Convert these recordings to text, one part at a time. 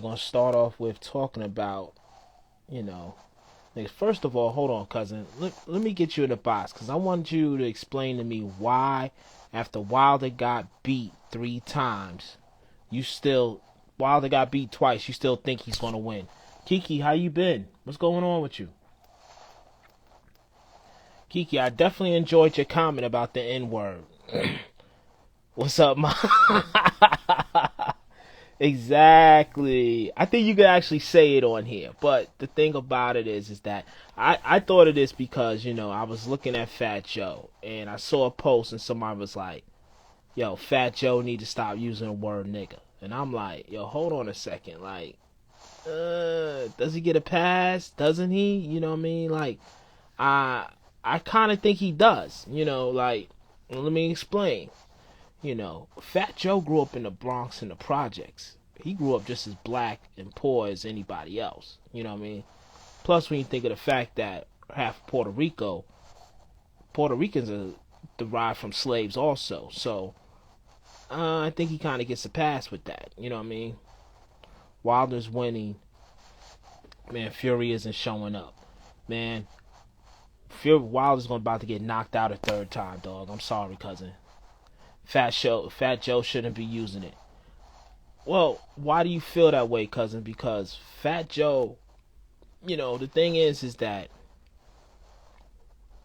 We're gonna start off with talking about, you know, first of all, hold on, cousin. Let me get you in the box because I want you to explain to me why, after Wilder got beat 3 times, you still Wilder got beat twice. You still think he's gonna win. Kiki, how you been? What's going on with you? Kiki, I definitely enjoyed your comment about the N word. What's up, ma? Exactly. I think you could actually say it on here. But the thing about it is that I thought of this because, I was looking at Fat Joe and I saw a post and somebody was like, yo, Fat Joe need to stop using the word nigga. And I'm like, yo, hold on a second. Like, does he get a pass? Doesn't he? You know what I mean? Like, I I kind of think he does. Let me explain. Fat Joe grew up in the Bronx in the projects. He grew up just as black and poor as anybody else. You know what I mean? Plus, when you think of the fact that half Puerto Ricans are derived from slaves also. So, I think he kind of gets a pass with that. You know what I mean? Wilder's winning. Man, Fury isn't showing up. Man, Wilder's about to get knocked out a third time, dog. I'm sorry, cousin. Fat Joe shouldn't be using it. Well, why do you feel that way, cousin? Because Fat Joe, the thing is that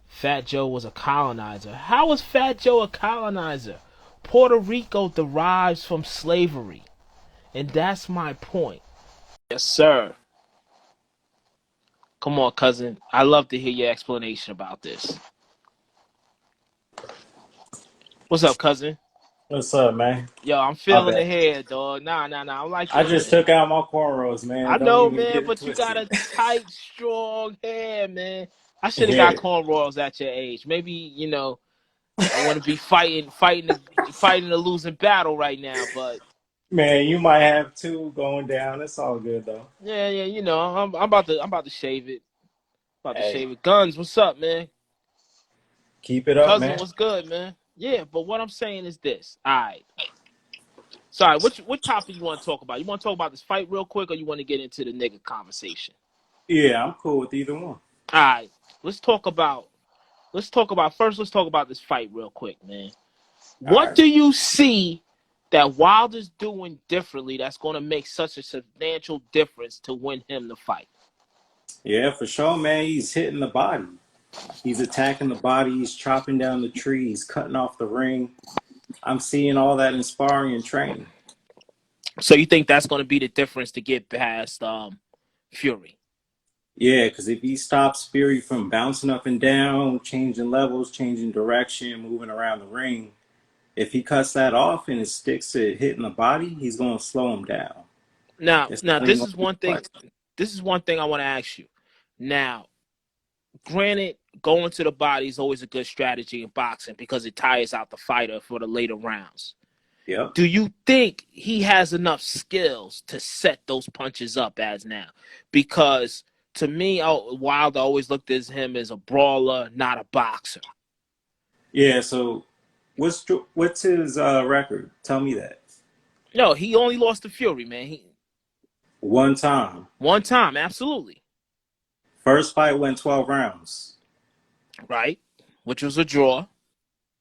Fat Joe was a colonizer. How was Fat Joe a colonizer? Puerto Rico derives from slavery. And that's my point. Yes, sir. Come on, cousin. I love to hear your explanation about this. What's up, cousin? What's up, man? Yo, I'm My feeling the bad. hair, dog. Nah, nah, nah. I like I your just hair. took out my cornrows, man. I Don't know, even man, get it but you got twisted. a tight, strong hair, man. I should have got Yeah, cornrows at your age. Maybe, I want to be fighting a losing battle right now. But man, you might have two going down. It's all good though. yeah, yeah, I'm about to shave it. About to Hey, shave it. Guns, what's up, man? keep it up, Cousin, man. what's good, man? Yeah, but what I'm saying is this. All right. Sorry, what topic you want to talk about? You want to talk about this fight real quick, or you want to get into the nigga conversation? Yeah, I'm cool with either one. All right. Let's talk about. Let's talk about this fight real quick, man. All What right. do you see that Wilder's doing differently that's going to make such a substantial difference to win him the fight? Yeah, for sure, man. He's hitting the body. He's attacking the body. He's chopping down the tree. He's cutting off the ring. I'm seeing all that in sparring and training. So you think that's going to be the difference to get past Fury? Yeah, because if he stops Fury from bouncing up and down, changing levels, changing direction, moving around the ring, if he cuts that off and it sticks to hitting the body, he's going to slow him down. It's Now not even this going is to be one a thing. fight. This is one thing I want to ask you. Now, granted, going to the body is always a good strategy in boxing because it tires out the fighter for the later rounds. Yep. Do you think he has enough skills to set those punches up as now? Because to me, Wilder always looked at him as a brawler, not a boxer. Yeah. So what's his record? Tell me that. No, he only lost to Fury, man. One time. One time, absolutely, First fight went 12 rounds, right? Which was a draw.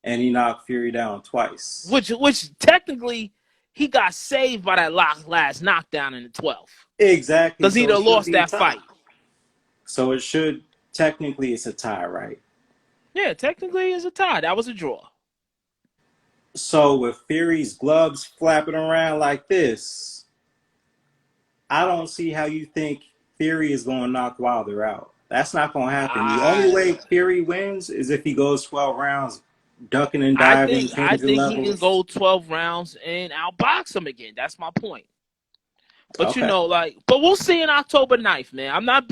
and he knocked Fury down twice. Which technically he got saved by that last knockdown in the 12th Exactly. because he'd So it have should lost be a that tie. fight. So it should technically it's a tie, right? Yeah, technically it's a tie. That was a draw. So with Fury's gloves flapping around like this, I don't see how you think Fury is going to knock Wilder out. That's not going to happen. The only I way Fury wins is if he goes 12 rounds, ducking and I diving, think I changing think he can levels. go 12 rounds and outbox him again. That's my point. But Okay. but we'll see in October 9th, man. I'm not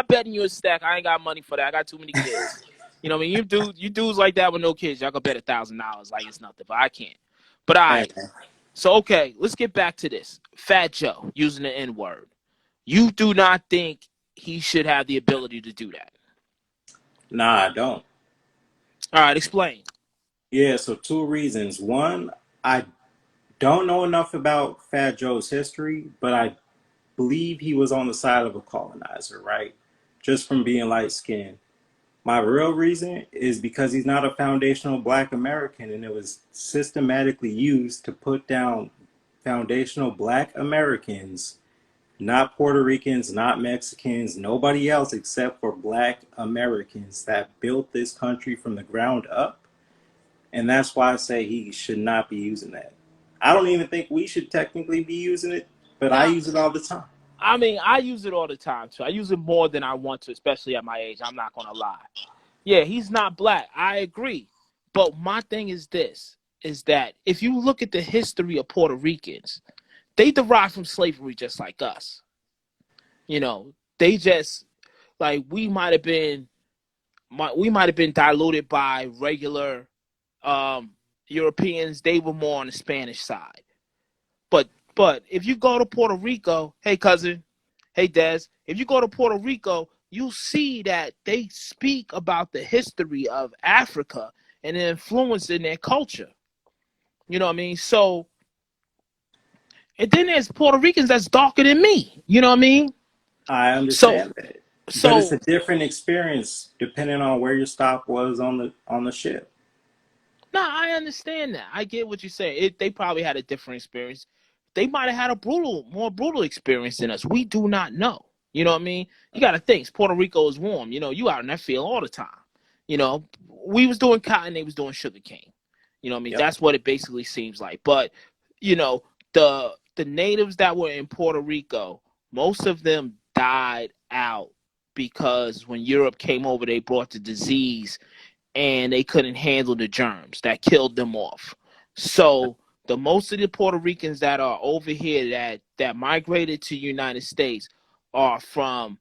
betting you a stack. I ain't got money for that. I got too many kids. You know what I mean? You dudes like that with no kids, y'all can bet $1,000 like it's nothing, but I can't. But all Hey, right. So okay, let's get back to this. Fat Joe using the N word. You do not think he should have the ability to do that. nah, I don't. All right, explain. Yeah, so two reasons. One, I don't know enough about Fat Joe's history, but I believe he was on the side of a colonizer, right? Just from being light skinned. My real reason is because he's not a foundational black American, and it was systematically used to put down foundational black Americans, not Puerto Ricans, not Mexicans, nobody else except for black Americans that built this country from the ground up. And that's why I say he should not be using that. I don't even think we should technically be using it, but I Now, use it all the time. I mean, I use it all the time too. I use it more than I want to, especially at my age. I'm not gonna lie. Yeah, he's not black. I agree. But my thing is this, is that if you look at the history of Puerto Ricans, they derived from slavery just like us. You know, they just like we might have been diluted by regular Europeans. They were more on the Spanish side. But if you go to Puerto Rico, hey cousin, hey Des, if you go to Puerto Rico, you see that they speak about the history of Africa and the influence in their culture. You know what I mean? So, and then there's Puerto Ricans that's darker than me. You know what I mean? I So, understand that. But it's so a different experience depending on where your stop was on the ship. no, I understand that. I get what you're saying. They probably had a different experience. They might have had a more brutal experience than us. We do not know. You know what I mean? You got to think. Puerto Rico is warm. You know, you out in that field all the time. You know, we was doing cotton, they was doing sugar cane. You know what I mean? Yep. That's what it basically seems like. But you know, the natives that were in Puerto Rico, most of them died out because when Europe came over, they brought the disease and they couldn't handle the germs that killed them off. So the most of the Puerto Ricans that are over here that migrated to the United States are from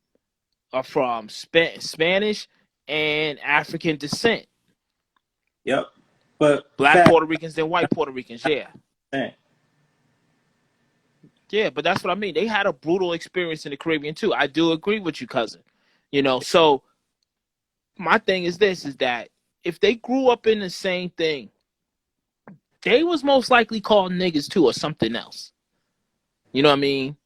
Spanish and African descent. Yep. But Black fact, Puerto Ricans and white Puerto Ricans, yeah. Yeah, but that's what I mean. They had a brutal experience in the Caribbean too. I do agree with you, cousin. You know, so my thing is this, is that if they grew up in the same thing, they was most likely called niggas too or something else. You know what I mean?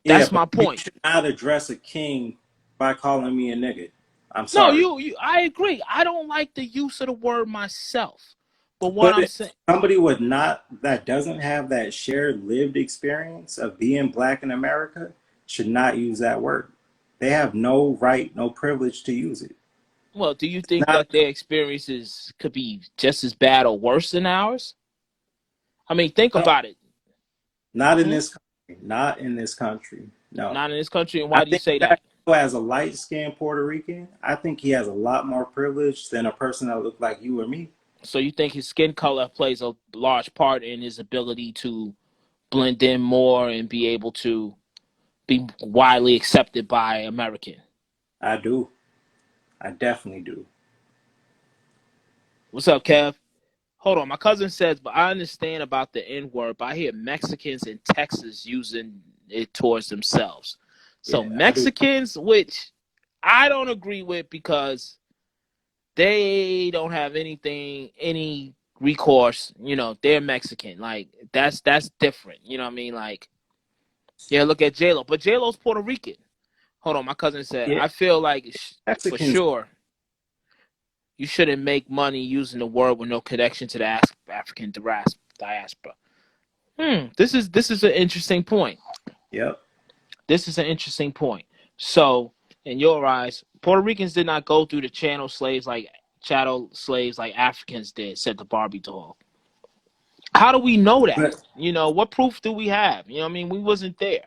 yeah, That's but my you point. should not address a king by calling me a nigga. I'm No, sorry. I agree. I don't like the use of the word myself. But what I'm But saying, somebody would not that doesn't have that shared lived experience of being black in America should not use that word. They have no right, no privilege to use it. well, do you think Not that their experiences could be just as bad or worse than ours? I mean, think no, about it. not in Hmm? this country. Not in this country. No. Not in this country, and I why do you think say that that? as a light skinned Puerto Rican, I think he has a lot more privilege than a person that looked like you or me. So you think his skin color plays a large part in his ability to blend in more and be able to be widely accepted by American? I do. I definitely do. What's up, Kev? Hold on, my cousin says, but I understand about the N word, but I hear Mexicans in Texas using it towards themselves. So Yeah, I do. Mexicans, which I don't agree with because they don't have any recourse. You know, they're Mexican. Like that's different. You know what I mean? Like, yeah, look at J Lo, but J Lo's Puerto Rican. Hold on, my cousin said, Yeah, I feel like for Mexicans. sure you shouldn't make money using the word with no connection to the African diaspora. This is an interesting point. Yep. This is an interesting point. So, in your eyes, Puerto Ricans did not go through the chattel slaves like Africans did, said the Barbie doll. How do we know that? But You know, what proof do we have? You know what I mean? We wasn't there.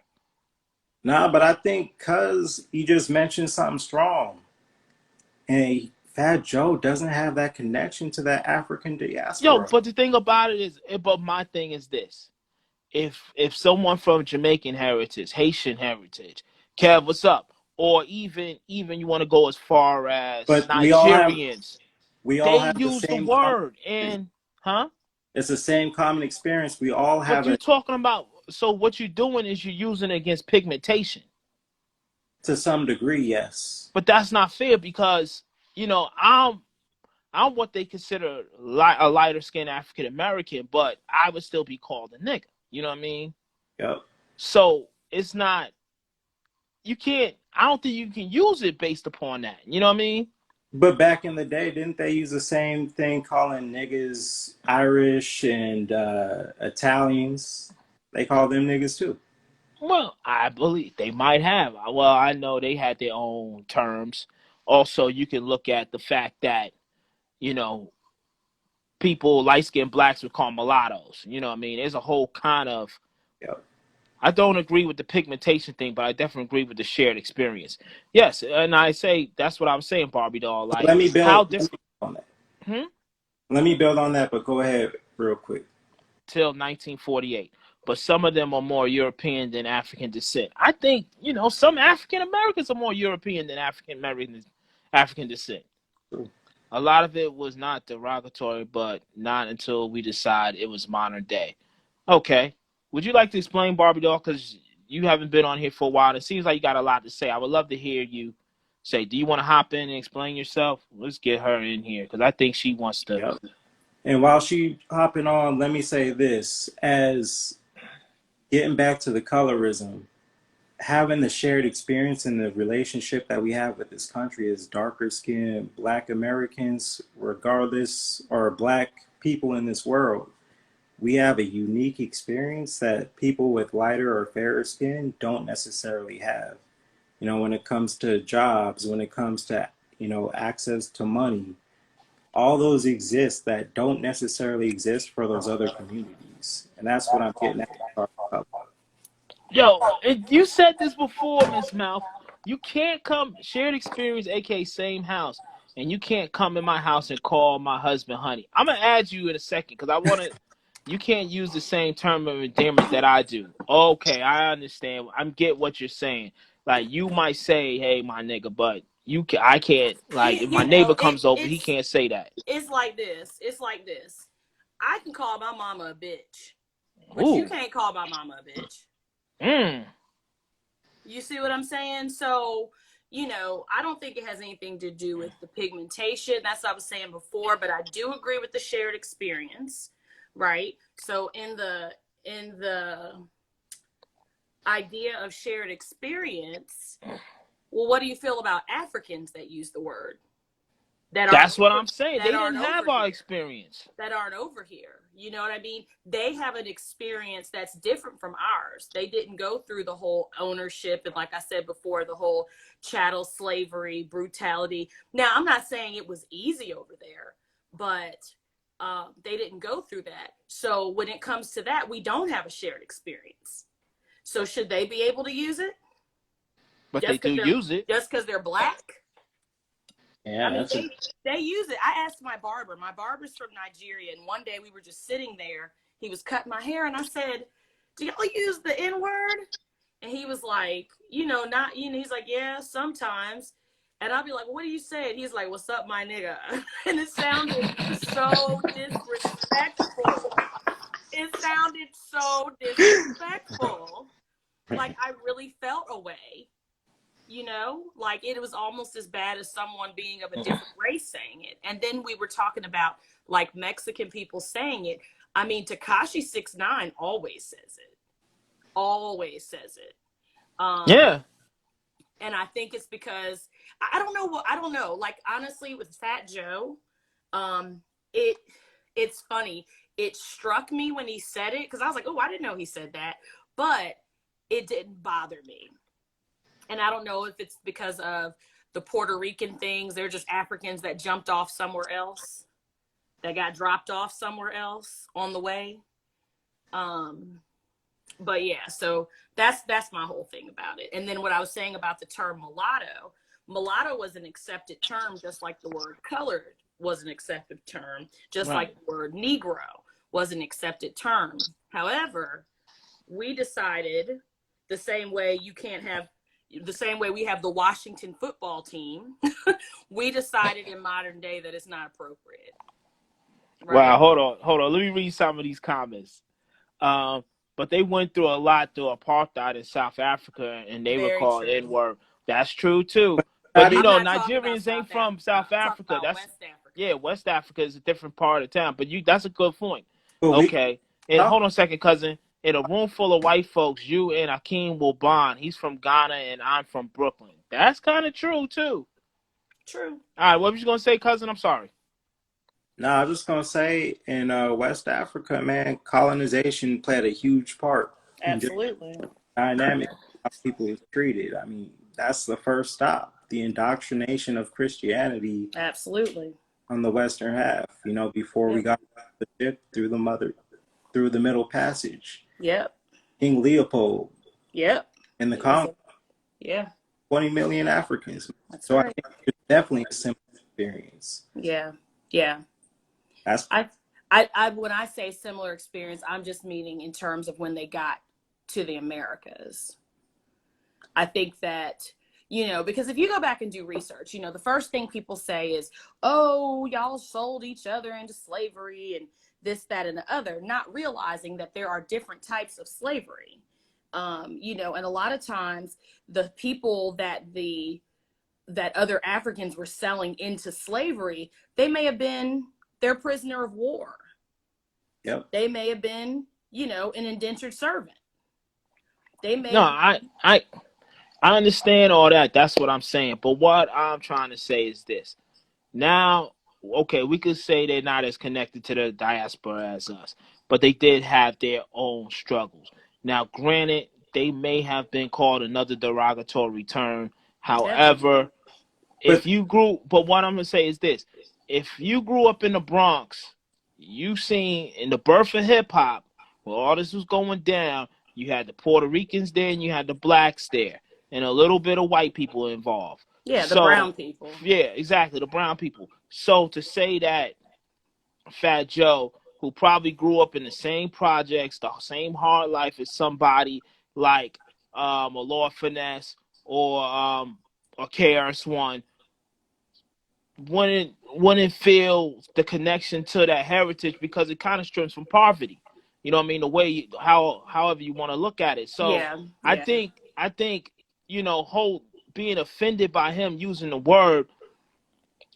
nah, but I think cuz you just mentioned something strong. And Fat Joe doesn't have that connection to that African Yo, diaspora. but the thing about it is, but my thing is this. If someone from Jamaican heritage, Haitian heritage, Kev, what's up? Or even you want to go as far as But Nigerians, we they all have the use the same common word experience. and huh? It's the same common experience. We all But have you're it talking about, so what you're doing is you're using it against pigmentation. to some degree, yes. But that's not fair because you know I'm what they consider a lighter skinned African American, but I would still be called a nigga. You know what I mean? Yep. So it's not. you can't. I don't think you can use it based upon that. You know what I mean? But back in the day, didn't they use the same thing calling niggas Irish and Italians? They call them niggas too. Well, I believe they might have. Well, I know they had their own terms. Also, you can look at the fact that you know people light skinned blacks would call mulattoes. You know what I mean? There's a whole kind of. Yep. I don't agree with the pigmentation thing, but I definitely agree with the shared experience. Yes, and I say that's what I'm saying, Barbie doll. Like Let me how build different. on that. Hmm? Let me build on that, but go ahead real quick. Till 1948, but some of them are more European than African descent. I think some African Americans are more European than African Americans, African descent. True. A lot of it was not derogatory, but not until we decide it was modern day. Okay, would you like to explain, Barbie doll? Because you haven't been on here for a while. It seems like you got a lot to say. I would love to hear you say. Do you want to hop in and explain yourself? Let's get her in here because I think she wants to. Yep. And while she hopping on, let me say this: as getting back to the colorism, having the shared experience in the relationship that we have with this country as darker skinned Black Americans, regardless, or Black people in this world, we have a unique experience that people with lighter or fairer skin don't necessarily have. When it comes to jobs, when it comes to, access to money, all those exist that don't necessarily exist for those other communities. And that's what I'm getting at. Yo, you said this before, Miss Mouth. You can't come shared experience, aka same house, and you can't come in my house and call my husband honey. I'm gonna add you in a second because I want to. You can't use the same term of endearment that I do. Okay, I understand. I get what you're saying. Like you might say, "Hey, my nigga," but I can't. Like if my neighbor comes over, he can't say that. It's like this. It's like this. I can call my mama a bitch, but Ooh. you can't call my mama a bitch. Mm. You see what I'm saying? So, I don't think it has anything to do with the pigmentation. That's what I was saying before, but I do agree with the shared experience, right? So in the idea of shared experience, well, what do you feel about Africans that use the word? That's what I'm saying. They didn't have our experience. That aren't over here. You know what I mean? They have an experience that's different from ours. They didn't go through the whole ownership and, like I said before, the whole chattel slavery, brutality. Now, I'm not saying it was easy over there, but they didn't go through that. So when it comes to that, we don't have a shared experience. So should they be able to use it? But they do use it. Just because they're Black? Yeah, I mean, they use it. I asked my barber. My barber's from Nigeria, and one day we were just sitting there. He was cutting my hair, and I said, "Do y'all use the N word?" And he was like, not. He's like, "Yeah, sometimes." And I'll be like, "What do you say?" And he's like, "What's up, my nigga?" And it sounded so disrespectful. It sounded so disrespectful. Like I really felt away. Like it was almost as bad as someone being of a different race saying it. And then we were talking about like Mexican people saying it. I mean, Tekashi 6ix9ine always says it. Always says it. Yeah. And I think it's because I don't know. Like honestly, with Fat Joe, it's funny. It struck me when he said it because I was like, oh, I didn't know he said that, but it didn't bother me. And I don't know if it's because of the Puerto Rican things. They're just Africans that jumped off somewhere else, that got dropped off somewhere else on the way. But yeah, so that's my whole thing about it. And then what I was saying about the term mulatto was an accepted term, just like the word colored was an accepted term, just like the word Negro was an accepted term. However, we decided the same way we have the Washington football team, we decided in modern day that it's not appropriate. Right? Wow, hold on. Let me read some of these comments. But they went through a lot through apartheid in South Africa, and they were called N-word. That's true too. But Nigerians ain't from South Africa. That's West Africa. West Africa is a different part of town. But that's a good point. Okay. And hold on a second, cousin. in a room full of white folks, you and Akeem will bond. He's from Ghana and I'm from Brooklyn. That's kind of true too. True. All right, what was you gonna say, cousin? I'm sorry. No, I was just gonna say in West Africa, man, colonization played a huge part in just Absolutely. the dynamic of how people was treated. I mean, that's the first stop, the indoctrination of Christianity Absolutely. on the western half. You know, before we Yep. got the ship through the Middle Passage. Yep. King Leopold Yep. in the It was Congo, yeah. 20 million Africans. That's So I right. think it's definitely a similar experience. Yeah. Yeah. That's I when I say similar experience, I'm just meaning in terms of when they got to the Americas. I think that, because if you go back and do research, the first thing people say is, oh, y'all sold each other into slavery and this, that, and the other, not realizing that there are different types of slavery. And a lot of times the people that other Africans were selling into slavery, they may have been their prisoner of war. Yep. They may have been, an indentured servant. They may No, I understand all that. That's what I'm saying. But what I'm trying to say is this. Now, okay, we could say they're not as connected to the diaspora as us, but they did have their own struggles. Now, granted, they may have been called another derogatory term. However, but what I'm going to say is this. If you grew up in the Bronx, you seen in the birth of hip hop, where all this was going down, you had the Puerto Ricans there and you had the blacks there, and a little bit of white people involved. Yeah, the brown people. Yeah, exactly, the brown people. So to say that Fat Joe, who probably grew up in the same projects, the same hard life as somebody like a Lord Finesse or KRS-One, wouldn't feel the connection to that heritage because it kind of stems from poverty. You know what I mean? The way however you want to look at it. So Yeah. I think being offended by him using the word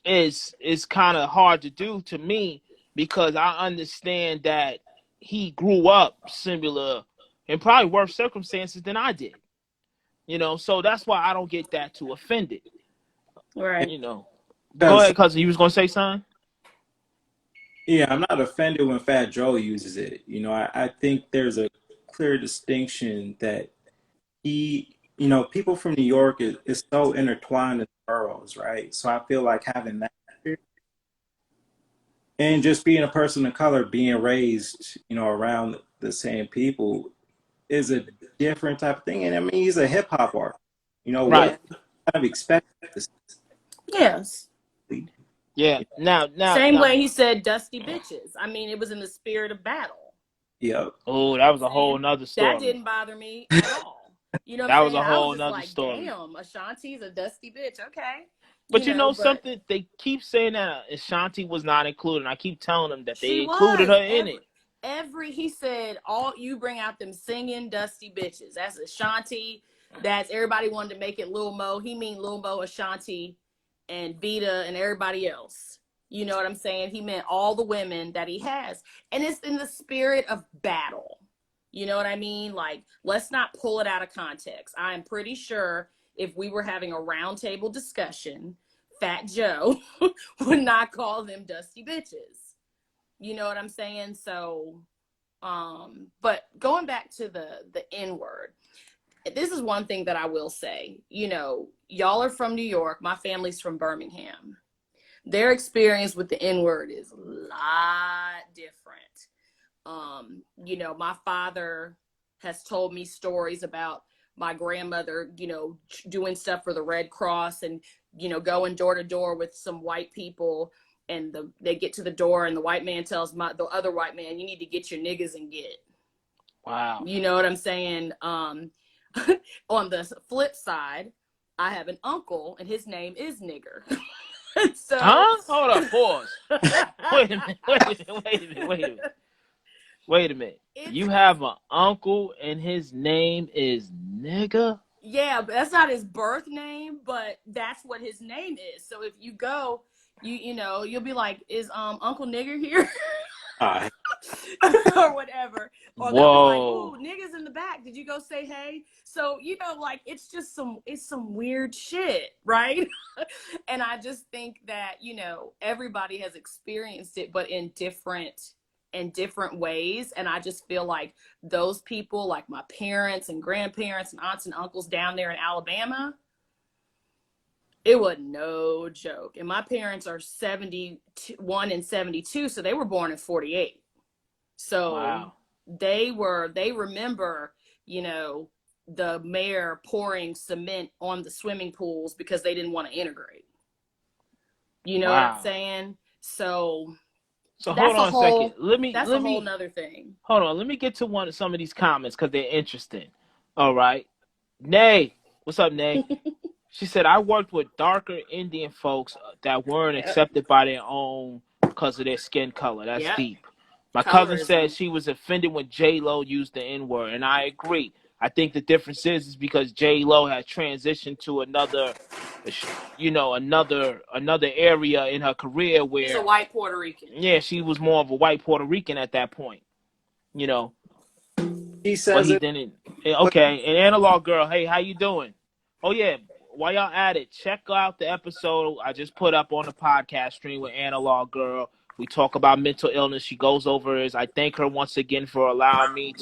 is kind of hard to do to me because I understand that he grew up similar and probably worse circumstances than I did. So that's why I don't get that too offended. Right. Go ahead, cousin. You was gonna say something? Yeah, I'm not offended when Fat Joe uses it. I think there's a clear distinction that people from New York is so intertwined in the boroughs, right? So I feel like having that and just being a person of color, being raised, around the same people is a different type of thing. And I mean, he's a hip hop artist. Right. What kind of expect this? Yes. Yeah. Now. Same way he said dusty bitches. I mean, it was in the spirit of battle. Yep. Oh, that was a whole nother story. That didn't bother me at all. That was a whole nother story. Damn, Ashanti's a dusty bitch. Okay. But something, they keep saying that Ashanti was not included. And I keep telling them that they included her in it. He said, all you bring out them singing dusty bitches. That's Ashanti. That's everybody wanted to make it Lil Mo. He mean Lil Mo, Ashanti, and Vita, and everybody else. You know what I'm saying? He meant all the women that he has. And it's in the spirit of battle. You know what I mean? Like, let's not pull it out of context. I'm pretty sure if we were having a roundtable discussion, Fat Joe would not call them dusty bitches. You know what I'm saying? So, but going back to the N-word, this is one thing that I will say. Y'all are from New York. My family's from Birmingham. Their experience with the N-word is a lot different. My father has told me stories about my grandmother, doing stuff for the Red Cross and, going door to door with some white people, and they get to the door and the white man tells the other white man, you need to get your niggas and get. Wow. You know what I'm saying? On the flip side, I have an uncle and his name is Nigger. So, Hold up, pause. Wait a minute. You have an uncle and his name is Nigga? Yeah, but that's not his birth name, but that's what his name is. So if you go, you'll be like, is Uncle Nigger here? Ah, or whatever. Or they'll be like, "Ooh, niggas in the back. Did you go say hey?" So, like it's just some weird shit, right? And I just think that, everybody has experienced it, but in different ways. And I just feel like those people, like my parents and grandparents and aunts and uncles down there in Alabama, it was no joke. And my parents are 71 and 72, so they were born in 48. So wow. they remember, the mayor pouring cement on the swimming pools because they didn't want to integrate. You know what I'm saying? So hold on a second. That's a whole nother thing. Hold on. Let me get to some of these comments because they're interesting. All right. Nay. What's up, Nay? She said, I worked with darker Indian folks that weren't accepted by their own because of their skin color. That's deep. My cousin said she was offended when J-Lo used the N-word, and I agree. I think the difference is because J-Lo had transitioned to another area in her career where she's a white Puerto Rican. Yeah, she was more of a white Puerto Rican at that point. He says he didn't. Okay, and Analog Girl, hey, how you doing? Oh yeah, while y'all at it, check out the episode I just put up on the podcast stream with Analog Girl. We talk about mental illness. She goes over his. I thank her once again for allowing me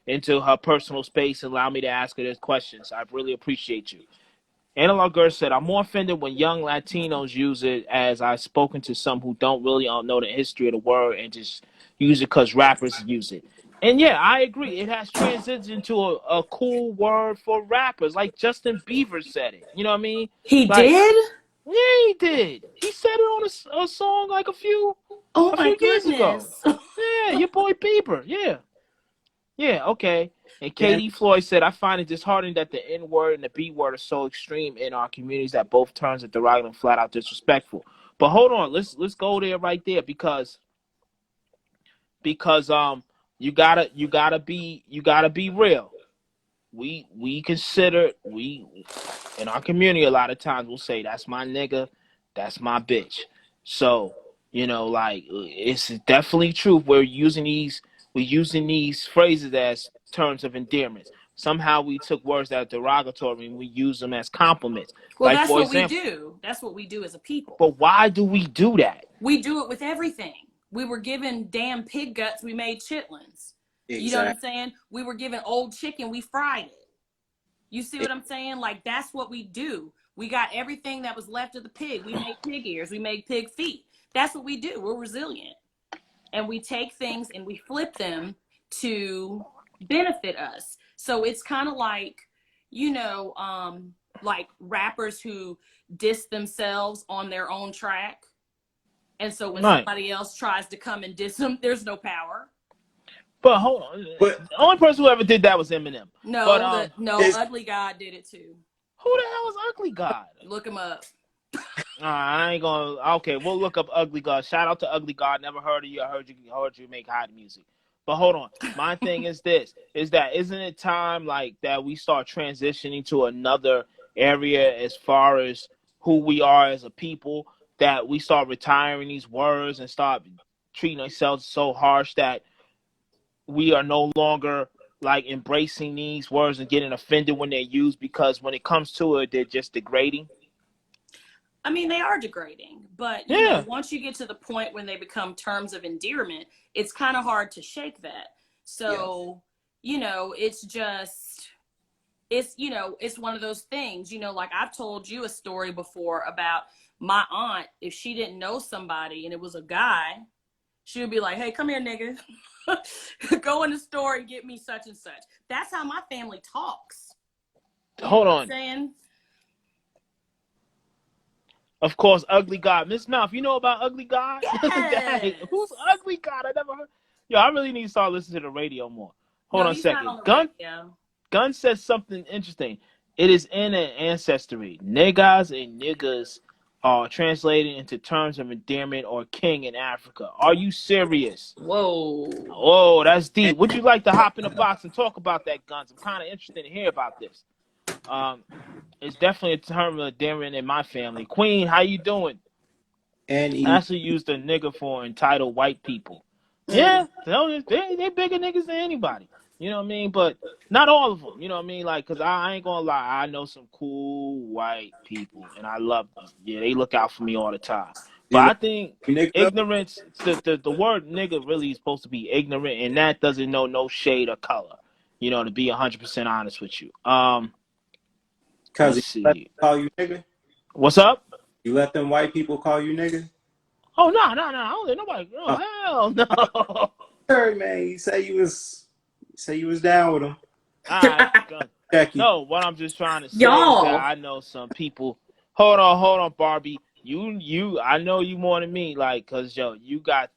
into her personal space and allow me to ask her these questions. I really appreciate you. Analog Girl said, I'm more offended when young Latinos use it, as I've spoken to some who don't really know the history of the word and just use it because rappers use it. And yeah, I agree. It has transitioned into a cool word for rappers. Like Justin Bieber said it. You know what I mean? He did? Yeah, he did. He said it on a song like a few years ago. Yeah, your boy Bieber. Yeah. Yeah, okay. And Katie Floyd said, I find it disheartening that the N word and the B word are so extreme in our communities that both terms are derogatory and flat out disrespectful. But hold on, let's go there right there because you gotta be real. We consider in our community a lot of times we'll say that's my nigga, that's my bitch. So, it's definitely true. We're using these phrases as terms of endearment. Somehow we took words that are derogatory and we use them as compliments. Well, that's what we do. That's what we do as a people. But why do we do that? We do it with everything. We were given damn pig guts, we made chitlins. Exactly. You know what I'm saying? We were given old chicken, we fried it. You see what I'm saying? Like, that's what we do. We got everything that was left of the pig. We made pig ears, we made pig feet. That's what we do. We're resilient. And we take things and we flip them to benefit us. So it's kind of like, like rappers who diss themselves on their own track. And so when somebody else tries to come and diss them, there's no power. But hold on. The only person who ever did that was Eminem. No, Ugly God did it too. Who the hell is Ugly God? Look him up. I ain't gonna. Okay, we'll look up Ugly God. Shout out to Ugly God. Never heard of you. I heard you make hot music. But hold on. My thing is this: isn't it time like that we start transitioning to another area as far as who we are as a people? That we start retiring these words and start treating ourselves so harsh that we are no longer like embracing these words and getting offended when they're used, because when it comes to it, they're just degrading. I mean, they are degrading, but once you get to the point when they become terms of endearment, it's kind of hard to shake that. So, it's just, it's one of those things, like I've told you a story before about my aunt. If she didn't know somebody and it was a guy, she would be like, hey, come here, nigga. Go in the store and get me such and such. That's how my family talks. Hold on. Saying? Of course, Ugly God. Miss Mouth, you know about Ugly God? Yes. Who's Ugly God? I never heard. Yo, I really need to start listening to the radio more. Hold on a second. Gun says something interesting. It is in an ancestry. Niggas and niggas are translated into terms of endearment or king in Africa. Are you serious? Whoa, that's deep. Would you like to hop in the box and talk about that, Guns? I'm kind of interested to hear about this. It's definitely a term of endearment in my family. Queen, how you doing? And I actually used a nigga for entitled white people. Yeah, they bigger niggas than anybody. You know what I mean? But not all of them. You know what I mean? Like, cause I ain't gonna lie, I know some cool white people, and I love them. Yeah, they look out for me all the time. But You I let think me nigga up? ignorance, the word nigga really is supposed to be ignorant, and that doesn't know no shade or color. You know, to be 100% honest with you. Let's Cause you let them see. call you nigga? What's up? You let them white people call you nigga? Oh no, no, no! I don't let nobody. Oh, Oh hell no! sorry, man. You say you was down with them. All right, Check you. no. What I'm just trying to say is that Y'all. I know some people. Hold on, Barbie. I know you more than me. Like, cause yo, you got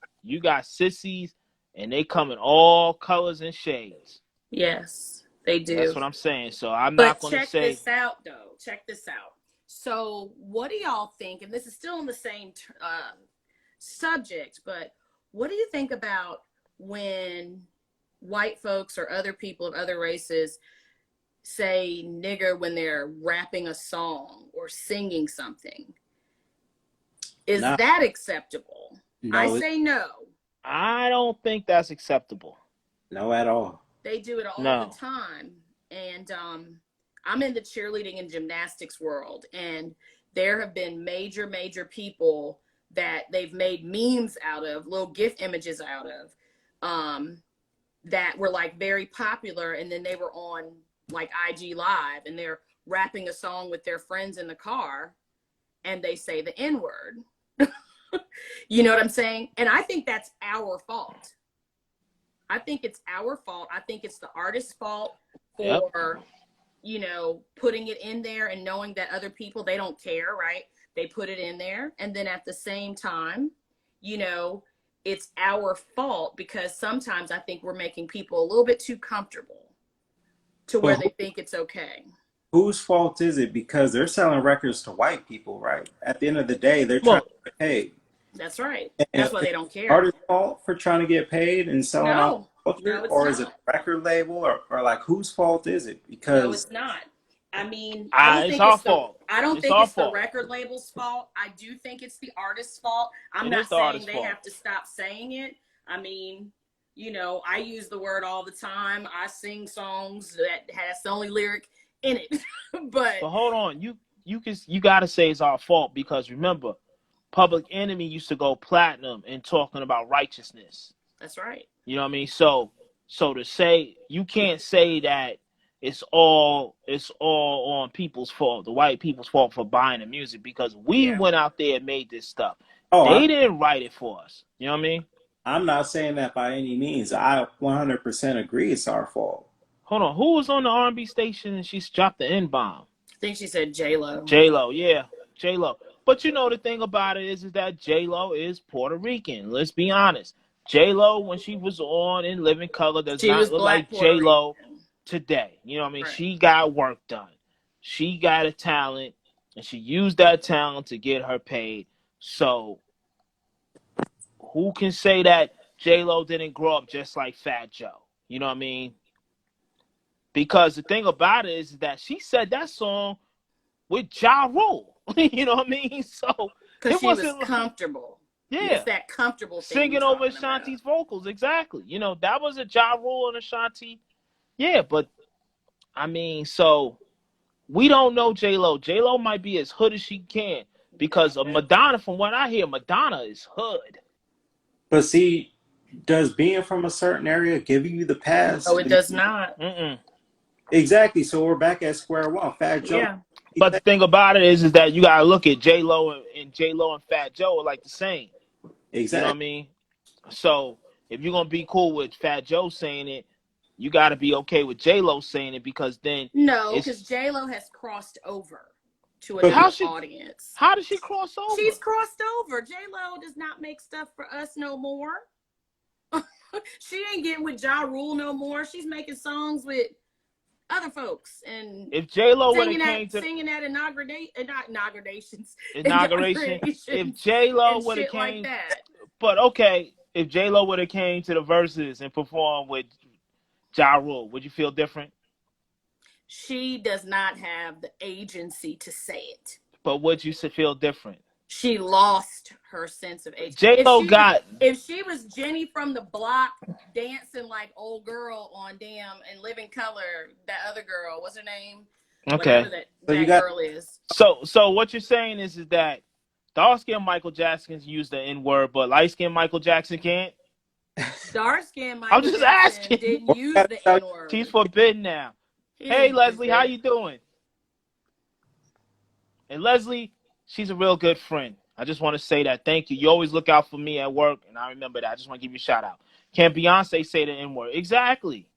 sissies, and they come in all colors and shades. Yes, they That's do. what I'm saying. So I'm not But gonna check say. this out, though. Check this out. So, what do y'all think? And this is still on the same subject, but what do you think about when white folks or other people of other races say nigger when they're rapping a song or singing something? Is Nah, that acceptable? I no, say no. I don't think that's acceptable. no at all. They do it all the No. time. And I'm in the cheerleading and gymnastics world, and there have been major people that they've made memes out of, little GIF images out of, that were like very popular, and then they were on like IG Live, and they're rapping a song with their friends in the car, and they say the N-word. You know what I'm saying? And I think that's our fault. I think it's our fault. I think it's the artist's fault Yep. for, putting it in there and knowing that other people, they don't care, right? They put it in there. And then at the same time, it's our fault because sometimes I think we're making people a little bit too comfortable to where But they think it's okay. whose fault is it? Because they're selling records to white people, right? At the end of the day, they're trying Well, to get paid. That's right. And That's why is they don't the care. artist's fault for trying to get paid and selling off No, culture, no, it's or is it not. the record label, or like whose fault is it? No, Because it's not. I mean, it's our fault. I don't It's think our it's the fault. record label's fault. I do think it's the artist's fault. I'm It is not the saying artist's they fault. have to stop saying it. I mean, I use the word all the time. I sing songs that has the only lyric in it. But But hold on, you gotta say it's our fault because remember, Public Enemy used to go platinum in talking about righteousness. that's right. You know what I mean? So to say you can't say that it's all on people's fault, the white people's fault for buying the music because we Yeah. went out there and made this stuff. oh, They didn't write it for us. You know what I mean? I'm not saying that by any means. I 100% agree it's our fault. Hold on, who was on the R&B station and she dropped the N bomb? I think she said J-Lo. J Lo, yeah, J Lo. But you know the thing about it is that J Lo is Puerto Rican. Let's be honest. J Lo, when she was on in Living Color, does She not was look black like Puerto J Lo Rican. today. You know what I mean? Right. She got work done. She got a talent, and she used that talent to get her paid. So who can say that J Lo didn't grow up just like Fat Joe? You know what I mean? Because the thing about it is that she said that song with Ja Rule. You know what I mean? So Because it she was wasn't like, comfortable. yeah, It's that comfortable thing singing you're over talking about. Ashanti's vocals. Exactly. You know, that was a Ja Rule and Ashanti. Yeah, but I mean, so we don't know J Lo. J Lo might be as hood as she can because of Madonna. From what I hear, Madonna is hood. But see, does being from a certain area give you the pass? No, it does not. Mm-mm. Exactly. So we're back at square one. Fat Joe. Yeah. But the thing about it is that you gotta look at J Lo and J Lo and Fat Joe are like the same. You know what I Exactly. mean? So if you're gonna be cool with Fat Joe saying it, you got to be okay with J Lo saying it because then No, because it's J-Lo has crossed over to But another how audience. did she cross over? She's crossed over. J-Lo does not make stuff for us no more. She ain't getting with Ja Rule no more. She's making songs with other folks and If J Lo would have singing came at to inaugurations, inauguration, if J Lo and would have shit like came, that. but okay, if J Lo would have came to the verses and performed with Ja Rule, would you feel different? She does not have the agency to say it. But would you feel different? She lost her sense of age. J-Lo got. If she was Jenny from the block dancing like old girl on damn and Living Color, that other girl, what's her name? Okay. Whatever So you that got- girl is. So what you're saying is that dark skinned Michael Jackson used the N word, but light skinned Michael Jackson can't. Dark skinned Michael I'm just Jackson asking. didn't use the N word. She's forbidden now. Hey Leslie, how you doing? And Leslie, she's a real good friend. I just want to say that. Thank you. You always look out for me at work, and I remember that. I just want to give you a shout out. Can Beyonce say the N word? Exactly.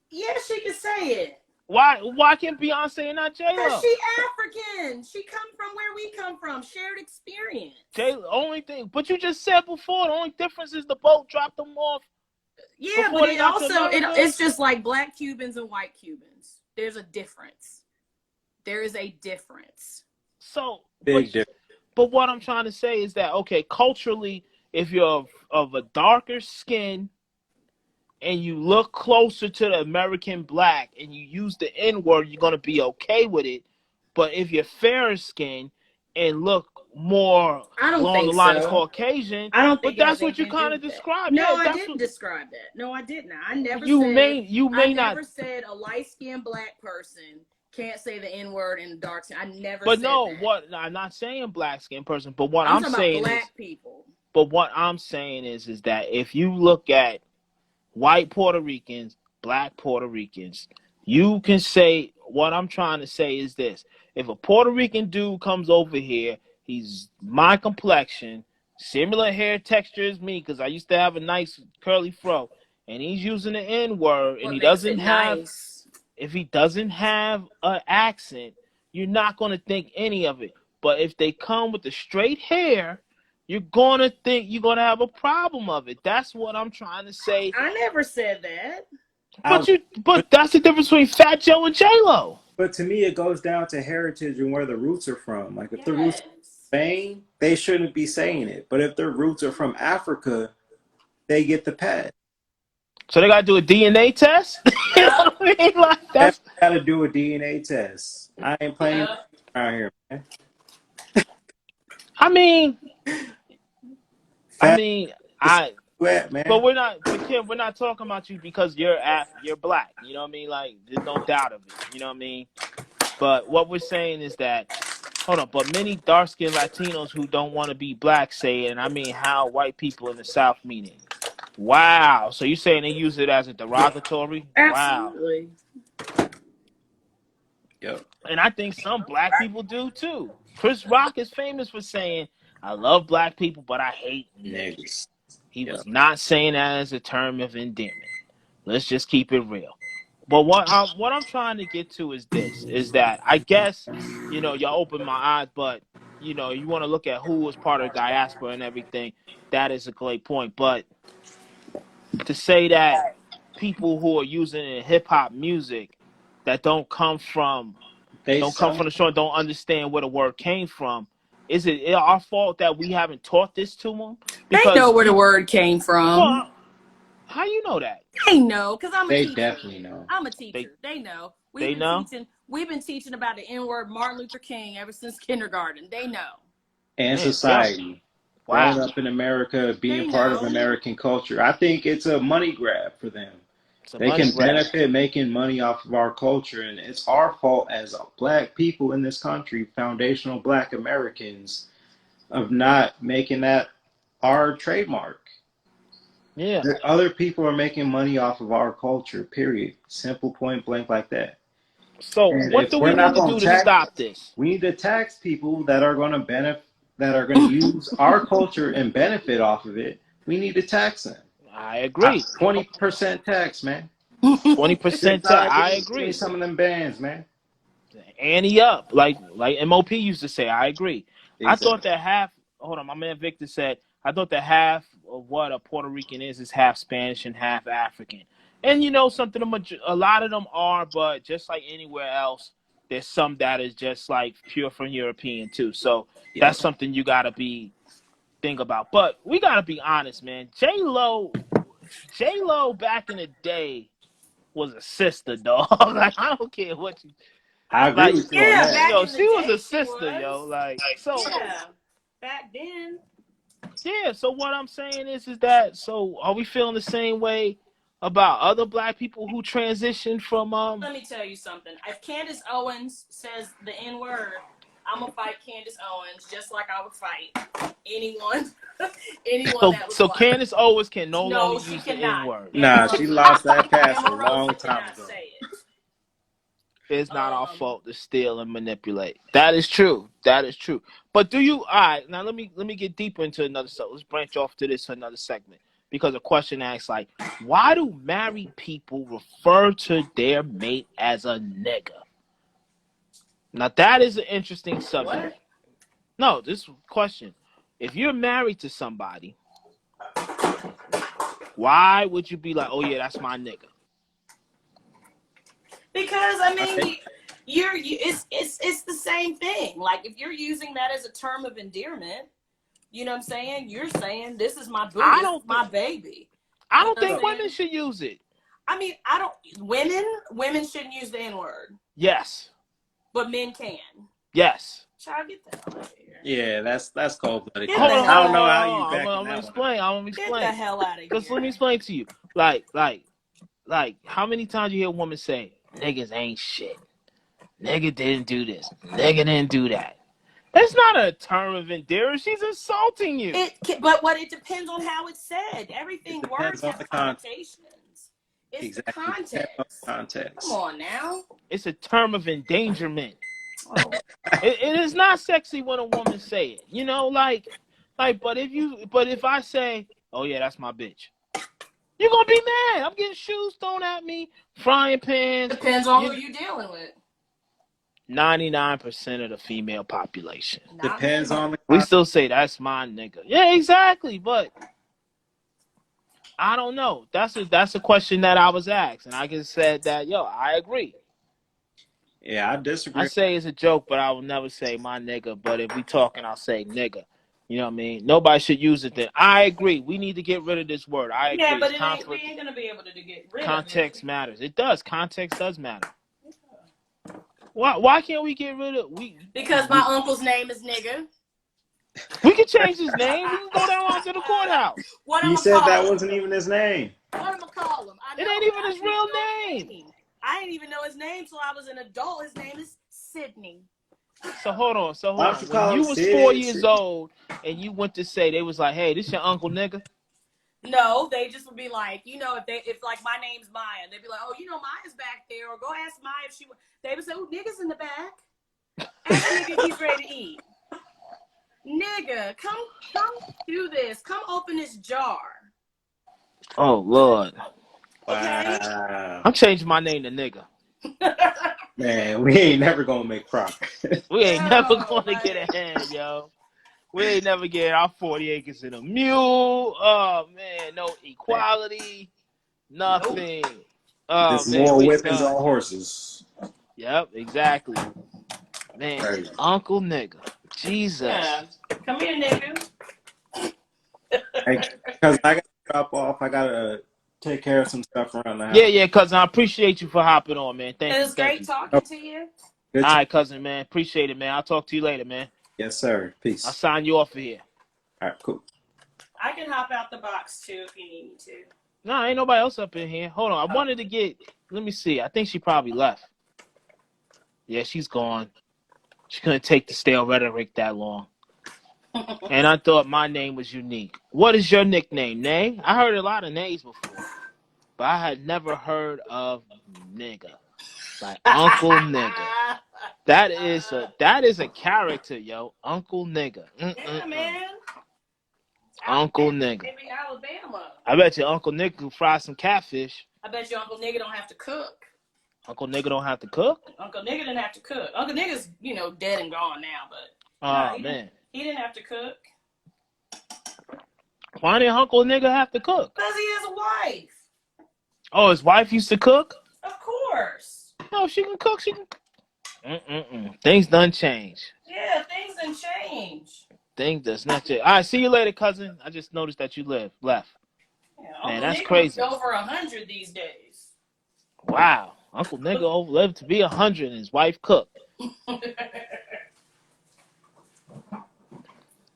Yeah, she can say it. Why can't Beyonce and not J-Lo? Because she African. She come from where we come from. Shared experience. Only thing, but you just said before, the only difference is the boat dropped them off. Yeah, Before but they it got to also America? it's just like black Cubans and white Cubans. There's a difference. There is a difference. So Big difference. But what I'm trying to say is that, okay, culturally, if you're of a darker skin and you look closer to the American black and you use the N-word, you're going to be okay with it. But if you're fairer skin and look more along the line of Caucasian, I don't but think that's what you kind of described. No, yeah, I didn't describe that. No, I didn't. I never you said may I not. never said a light-skinned black person can't say the N-word in the dark skin. I never But said no, that. I'm not saying black skin person, but what I'm I'm talking saying about is, black people. but what I'm saying is that if you look at white Puerto Ricans, black Puerto Ricans, you can say, what I'm trying to say is this. If a Puerto Rican dude comes over here, he's my complexion, similar hair texture as me, because I used to have a nice curly fro, and he's using the N-word, and he doesn't have, if he doesn't have an accent, you're not going to think any of it. But if they come with the straight hair, you're going to think you're going to have a problem of it. That's what I'm trying to say. I never said that. But that's the difference between Fat Joe and J-Lo. But to me, it goes down to heritage and where the roots are from. Like if the roots are from Spain, they shouldn't be saying it. But if their roots are from Africa, they get the pad. So they got to do a DNA test? You know what I mean? Like That's got to do a DNA test. I ain't playing around here, man. I mean, man. But we're not, but Kim, we're not talking about you because you're black. You know what I mean? Like, there's no doubt of it. You know what I mean? But what we're saying is that, hold on, but many dark-skinned Latinos who don't want to be black say it, and I mean how white people in the South mean it. Wow. So you're saying they use it as a derogatory? Absolutely. Wow. Yep. And I think some black people do too. Chris Rock is famous for saying, I love black people, but I hate niggas. He was not saying that as a term of endearment. Let's just keep it real. But what I'm trying to get to is this, is that I guess, y'all opened my eyes, but, you want to look at who was part of diaspora and everything. That is a great point. But to say that people who are using it in hip-hop music that don't come from the shore, don't understand where the word came from, is it our fault that we haven't taught this to them? Because they know where the word came from. Well, how you know that? They know, because I'm a teacher. They definitely know. I'm a teacher. They know. They know? We've been teaching about the N-word Martin Luther King ever since kindergarten. They know. And society. Wow. Growing up in America, being part of American culture. I think it's a money grab for them. They can benefit making money off of our culture, and it's our fault as black people in this country, foundational black Americans, of not making that our trademark. Yeah. Other people are making money off of our culture, period. Simple, point blank, like that. So what do we need to do to stop this? We need to tax people that are going to benefit, that are going to use our culture and benefit off of it. We need to tax them. I agree. 20% tax, man. 20% tax. I agree. Give me some of them bands, man. Ante up, like MOP used to say. I agree. Exactly. I thought that half. Hold on, my man Victor said. I thought that half of what a Puerto Rican is half Spanish and half African. And something, a lot of them are, but just like anywhere else, there's some that is just like pure from European too. So that's something you gotta think about. But we gotta be honest, man. J-Lo back in the day was a sister, dog. Like, I don't care what you. I agree Like, with you on Yeah, that. back yo, in the she was day, a she sister, yo. was. Like, so Yeah, back then. yeah. So what I'm saying is that so are we feeling the same way about other black people who transitioned from Let me tell you something. If Candace Owens says the N word, I'm gonna fight Candace Owens just like I would fight anyone, anyone that was So black. Candace Owens can no longer No, she use the N cannot. word. Nah, she lost that pass a long Omarosa time cannot ago. say it. It's not our fault to steal and manipulate. That is true. That is true. But do you? All right. Now let me get deeper into another. So let's branch off to this another segment because a question asks like, why do married people refer to their mate as a nigga? Now that is an interesting subject. What? No, this question: if you're married to somebody, why would you be like, oh yeah, that's my nigga? Because I mean, it's the same thing. Like if you're using that as a term of endearment, you know what I'm saying? You're saying this is my boo, this is my baby. I You don't know think what I'm women saying? should use it. I mean, women shouldn't use the N word, Yes. but men can. Yes. Child, get the hell out of here. Yeah, that's cold blooded. Get the hell I don't know out how of you here. back I'm in gonna that explain. I'm gonna Get explain. the hell out of here. Because let me explain to you. Like, how many times you hear a woman say, "Niggas ain't shit. Nigga didn't do this. Nigga didn't do that." That's not a term of endearment. She's insulting you. But it depends on how it's said. It Everything depends words on have the context. connotations. It's Exactly. the It depends on context. the context. Come on now. It's a term of endangerment. Oh. It is not sexy when a woman say it. You know, like, but if I say, "Oh yeah, that's my bitch," you're gonna be mad. I'm getting shoes thrown at me, frying pans. Depends on who you're dealing with. 99% of the female population. Depends on the We still say that's my nigga. Yeah, exactly. But I don't know. That's a question that I was asked, and I just said that I agree. Yeah, I disagree. I say it's a joke, but I will never say my nigga. But if we talking, I'll say nigga. You know what I mean? Nobody should use it then. I agree. We need to get rid of this word. I agree. Yeah, but we ain't gonna be able to get rid of it. Context matters. It does. Context does matter. Why can't we get rid of Because my uncle's name is nigga. We can change his name. We can go down to the courthouse. What He I'm said that him? wasn't even his name. What I'm gonna call him? It ain't even his real name. I didn't even know his name till I was an adult. His name is Sydney. So hold on. Why don't you When call you him was Sid? 4 years old and you went to say, they was like, "Hey, this your uncle nigga." No, they just would be like, if like my name's Maya, they'd be like, "Oh, Maya's back there," or go ask Maya if she. They would say, "Oh, nigga's in the back. Ask nigga if he's ready to eat." Nigga, come do this. Come open this jar. Oh Lord. Okay. Wow. I'm changing my name to nigga. Man, we ain't never gonna make progress. We ain't never gonna get ahead, yo. We ain't never get our 40 acres in a mule. Oh man, no equality, nothing. Nope. Oh There's man, more we whippings done. on horses. Yep, exactly. Man, Right. Uncle nigga. Jesus. Yeah. Come here, nigga. Hey, because I gotta drop off. I gotta take care of some stuff around the house. Yeah, cousin. I appreciate you for hopping on, man. Thank you. It was great talking to you. Good All right, cousin, man. Appreciate it, man. I'll talk to you later, man. Yes, sir. Peace. I'll sign you off of here. All right, cool. I can hop out the box too if you need me to. No, ain't nobody else up in here. Hold on. I wanted to get. Let me see. I think she probably left. Yeah, she's gone. She couldn't take the stale rhetoric that long. And I thought my name was unique. What is your nickname, Nay? I heard a lot of nays before, but I had never heard of nigga. Like Uncle Nigga. That is a character, yo. Uncle Nigga. Yeah, man. Uncle Nigga. Maybe Alabama. I bet you Uncle Nigga can fry some catfish. I bet you Uncle Nigga don't have to cook. Uncle Nigga don't have to cook? Uncle Nigga didn't have to cook. Uncle Nigga's, dead and gone now, but Man. He didn't have to cook. Why didn't Uncle Nigga have to cook? Because he has a wife. Oh, his wife used to cook? Of course. No, she can cook. She can. Things done change. Yeah, things done change. Things does not change. All right, see you later, cousin. I just noticed that you left. Yeah, Man, Uncle that's Nigga crazy. over 100 these days. Wow. Uncle Nigga lived to be 100 and his wife cooked.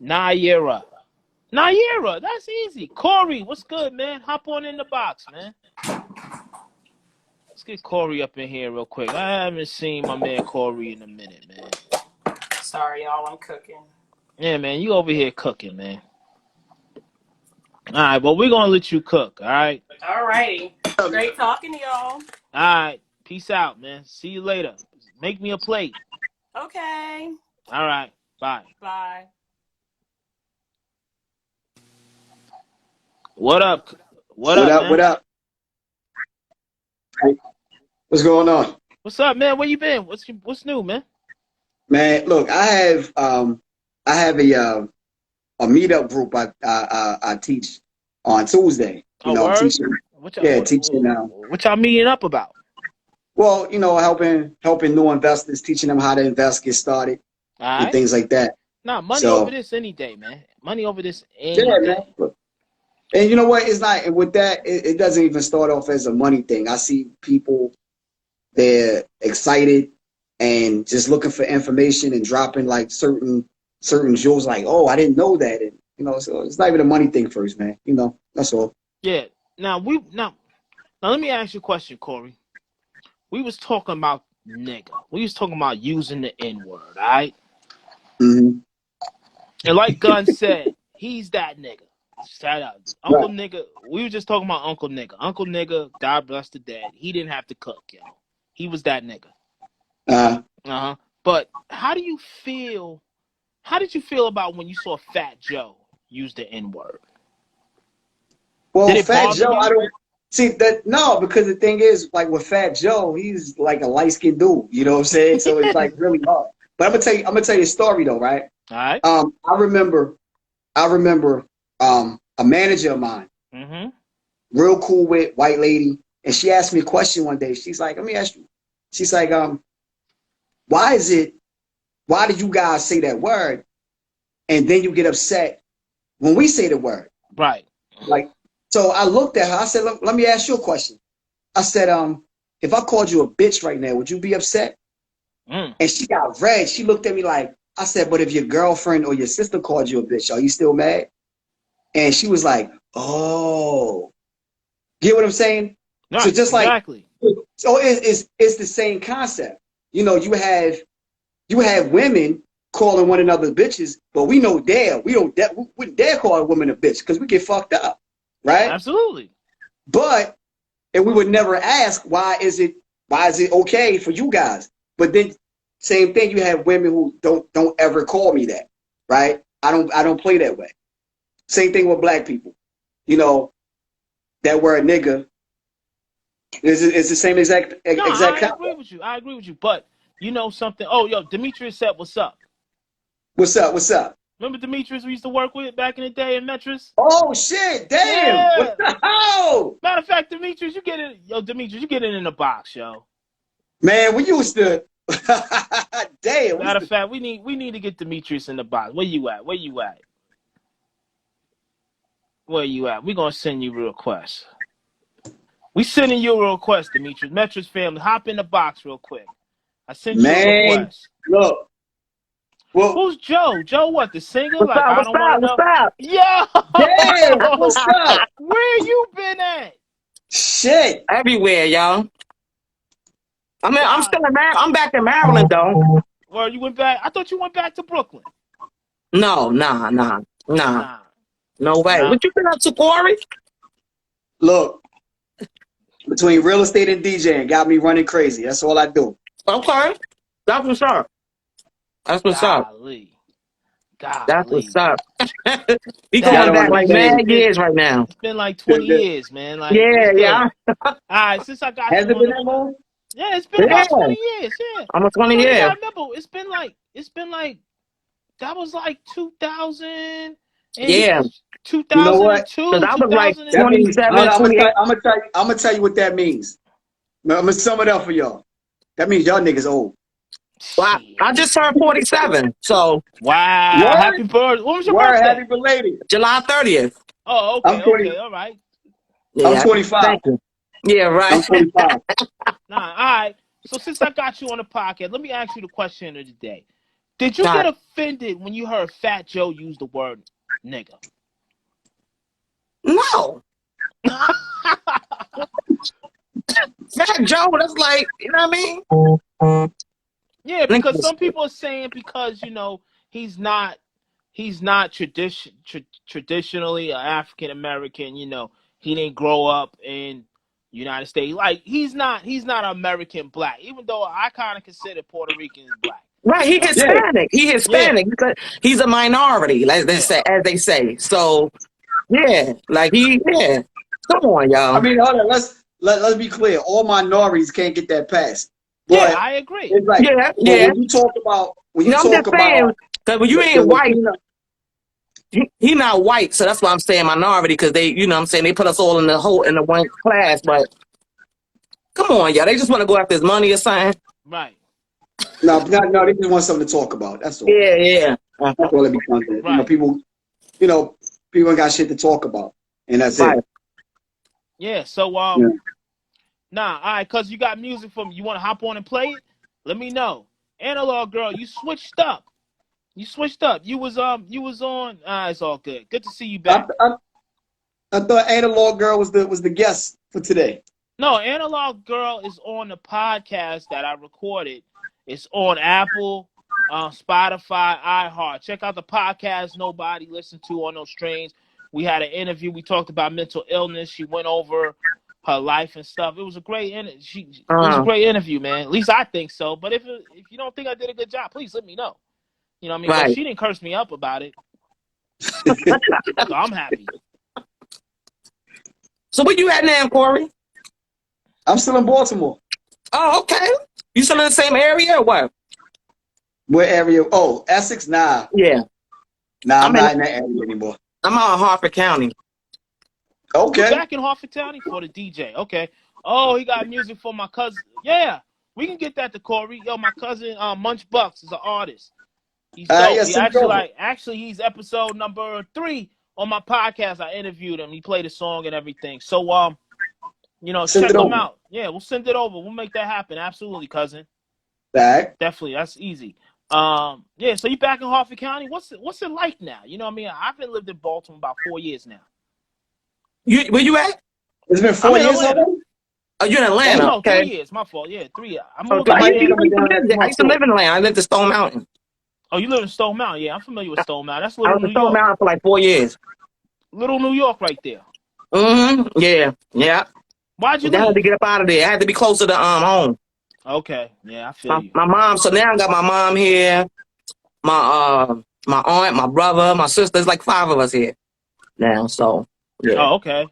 Naira, that's easy. Corey, what's good, man? Hop on in the box, man. Let's get Corey up in here real quick. I haven't seen my man Corey in a minute, man. Sorry, y'all, I'm cooking. Yeah, man, you over here cooking, man. All right, well, we're going to let you cook, all right? All righty. Great talking to y'all. All right, peace out, man. See you later. Make me a plate. Okay. All right, bye. Bye. What up? What up, man? What up? Hey, what's going on? What's up, man? Where you been? What's new, man? Man, look, I have a meetup group I teach on Tuesday. Oh, word? Teaching. Teaching. What y'all meeting up about? Well, helping new investors, teaching them how to invest, get started, and things like that. Nah, money over this any day, man. Money over this any day. Man. And you know what? It's not with that. It doesn't even start off as a money thing. I see people, they're excited and just looking for information and dropping like certain jewels. Like, oh, I didn't know that, and so it's not even a money thing first, man. That's all. Yeah. Now let me ask you a question, Corey. We was talking about nigga. We was talking about using the N-word, all right? Mm-hmm. And like Gunn said, he's that nigga. Shout out. Uncle Nigga. We were just talking about Uncle Nigga. Uncle Nigga, God bless the dead. He didn't have to cook, yo. He was that nigga. But how did you feel about when you saw Fat Joe use the N-word? Well, Fat Joe, I don't see that. No, because the thing is, like with Fat Joe, he's like a light-skinned dude. You know what I'm saying? So it's like really hard. But I'm gonna tell you a story though, right? All right. I remember a manager of mine, real cool with white lady, and she asked me a question one day. She's like, "Let me ask you." She's like, why did you guys say that word, and then you get upset when we say the word?" Right. Like, so I looked at her. I said, let me ask you a question. I said, if I called you a bitch right now, would you be upset? And she got red. She looked at me like, I said, but if your girlfriend or your sister called you a bitch, are you still mad? And she was like, oh, get what I'm saying? Right, so just exactly. So it's the same concept. You have women calling one another bitches, but we know we wouldn't dare call a woman a bitch because we get fucked up, right? Absolutely. And we would never ask why is it okay for you guys? But then same thing, you have women who don't ever call me that, right? I don't play that way. Same thing with black people. That word nigga is the same exact. I agree with you. But you know something? Oh, yo, Demetrius said, "What's up?" What's up? Remember Demetrius we used to work with back in the day in Metris? Oh shit! Damn! Yeah. What the hell? Matter of fact, Demetrius, you get it in the box, yo. Man, we used to. Damn. Matter of fact, we need to get Demetrius in the box. Where you at? We gonna send you a request. We sending you a request, Demetrius. Metris family, hop in the box real quick. I sent you a request. Look. Well, who's Joe? Joe what? The singer? What's up? Yo! Damn, what's up? Where you been at? Shit. Everywhere, y'all. I'm back in Maryland though. Well, you went back? I thought you went back to Brooklyn. No, nah. No way. Nah. What you been up to, Corey? Look, between real estate and DJing, got me running crazy. That's all I do. Okay. That's what's up. That's what's up. Golly. That's what's up. We going back like mad years right now. It's been like 20 years, man. Like, yeah. All right, since I got Has it been that long? Yeah, it's been about 20 years. Yeah, almost 20 years. I remember it's been like that was like 2000. Yeah. 2002. You know what? Because I was like 27. I'm gonna tell you what that means. I'm gonna sum it up for y'all. That means y'all niggas old. Well, I just turned 47. So wow. What? Happy birthday. When was your birthday? Happy belated. July 30th. Oh, okay, all right. Yeah, I'm 25. Thank you. Yeah, right. I'm 25. Nah, all right. So since I got you on the podcast, let me ask you the question of the day. Did you All get right. offended when you heard Fat Joe use the word nigga? No. Fat Joe, that's like, you know what I mean? Yeah, because Niggas. some people are saying because he's not traditionally an African American. He didn't grow up in United States. Like he's not American black. Even though I kind of consider Puerto Ricans black. Right, he You know what I mean? Yeah. Hispanic. He Yeah, Hispanic. He's a minority, like they yeah, say, as they say. So yeah, like yeah. Come on, I y'all. mean, hold on. Let's be clear. All minorities can't get that pass. yeah. But I agree. it's like, Yeah, but yeah. when you No, I'm talk just saying about that when you the ain't white, Latino, he not white, so that's why I'm saying minority, because they, you know what I'm saying, they put us all in the one class, but come on, y'all. They just want to go after his money or something. Right, no, they just want something to talk about. That's all. Yeah, yeah. That's all it becomes. right, People ain't got shit to talk about, and that's Right. it. yeah. So Yeah. nah, all right, cause you got music from you want to hop on and play it. Let me know. Analog girl, you switched up. You switched up. You was on. It's all good. Good to see you I, back. I, I thought Analog Girl was the guest for today. No, Analog Girl is on the podcast that I recorded. It's on Apple, Spotify, iHeart. Check out the podcast nobody listened to on those trains. We had an interview. We talked about mental illness. She went over her life and stuff. It was a great it was a great interview, man. At least I think so. But if you don't think I did a good job, please let me know. You know what I mean? But Right. she didn't curse me up about it, so I'm happy. So where you at now, Corey? I'm still in Baltimore. Oh, okay. You still in the same area or what? What area? Oh, Essex? Nah. Yeah. I'm I'm in, not in that area anymore. I'm out in Harford County. You Okay. back in Harford County for the DJ? Okay. Oh, he got music for my cousin. Yeah, we can get that to Corey. Yo, my cousin Munch Bucks is an artist. He's dope. Yeah, He send it over. actually he's episode number 3 on my podcast. I interviewed him. He played a song and everything. So Send check it him over. out. Yeah, we'll send it over. We'll make that happen. Absolutely, cousin. Back. Definitely, that's easy. Yeah. So you back in Harford County? What's it like now? You know what I mean? I've been lived in Baltimore about 4 years now. Where you at? It's been I'm 4 in years Atlanta. already? Oh, you're in Oh Atlanta. no, 3 Okay. years. My fault. Yeah, 3 years. I Oh, moved. I I might used be to coming down live next there. I month used to too. live in Atlanta. I lived in Stone Mountain. Oh, you live in Stone Mountain? Yeah, I'm familiar with Stone Mountain. That's I Little was in New Stone York. Mountain for like 4 years. Little New York, right there. Mm-hmm. Yeah. Yeah. Why'd you I had to leave? get up out of there. I had to be closer to home. Okay, yeah, I feel you. My mom. So now I got my mom here, my aunt, my brother, my sister. There's like 5 of us here now. So yeah. Oh, okay.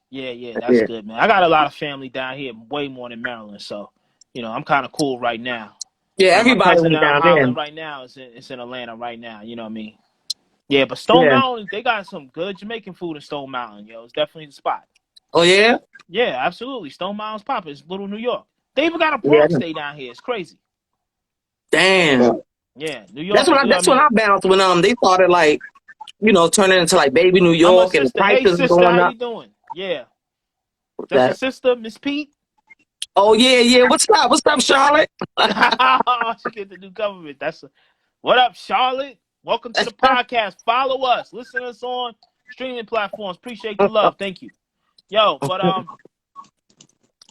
Yeah, that's Yeah. good, man. I got a lot of family down here, way more than Maryland, so I'm kind of cool right now. Yeah. My Everybody cousin was that I'm down there. hollering right now is in Atlanta right now. You know what I mean? Yeah, but Stone Yeah. Mountain, they got some good Jamaican food in Stone Mountain, yo. It's definitely the spot. Oh yeah. Yeah, absolutely. Stone Mountain's popping. It's Little New York. They even got a Yeah. Bronx Day down here. It's crazy. Damn. Yeah, New York. That's when I bounced when they started like turning into like baby New I'm a York and the sister. Hey, prices sister, going how up. you doing? Yeah, that's That. your sister, Miss Pete. Oh yeah. What's up, Charlotte? She get the new government. What up, Charlotte? Welcome to the podcast. Follow us. Listen to us on streaming platforms. Appreciate the love. Thank you. Yo, but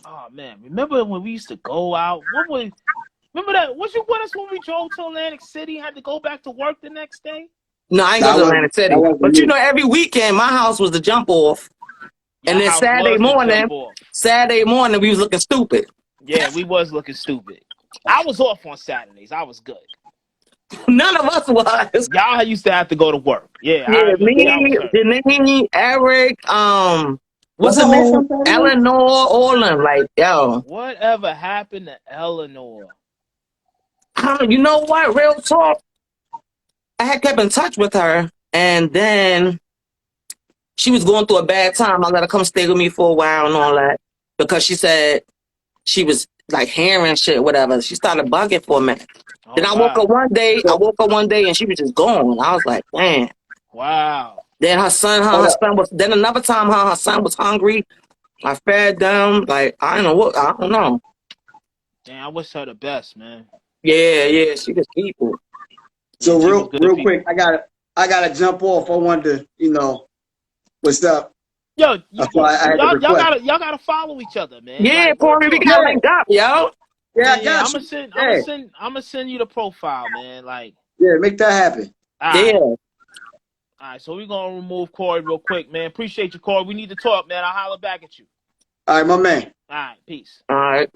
oh man, remember when we used to go out? Remember that? Was you with us when we drove to Atlantic City and had to go back to work the next day? No, I ain't go to Atlantic City. But every weekend my house was the jump off. And then Saturday morning we was looking stupid. Yeah, we was looking stupid. I was off on Saturdays. I was good. None of us was. Y'all used to have to go to work. Yeah, me, Janine, Eric, what's her name? Eleanor, all them. Like, yo. Whatever happened to Eleanor? You know what? Real talk. I had kept in touch with her, and then she was going through a bad time. I let her come stay with me for a while and all that because she said she was like hearing shit, whatever. She started bugging for a minute. Then I woke up one day. And she was just gone. I was like, man. Wow. Then her son was. Then another time, her son was hungry. I fed them. Like, I don't know. Damn, I wish her the best, man. Yeah, she was people. Yeah, So she was good real people. quick, I gotta jump off. I wanted to, what's up? Yo, That's why I had to request. y'all gotta follow each other, man. Yeah, Like real Corey, we talk. gotta Yeah, link up, yo. yeah, I Yeah, got you. Yeah, I'm gonna send you the profile, man. Like, yeah, make that happen. all Yeah. right. So we're gonna remove Corey real quick, man. Appreciate you, Corey. We need to talk, man. I'll holler back at you. All right, my man. All right, peace. All right.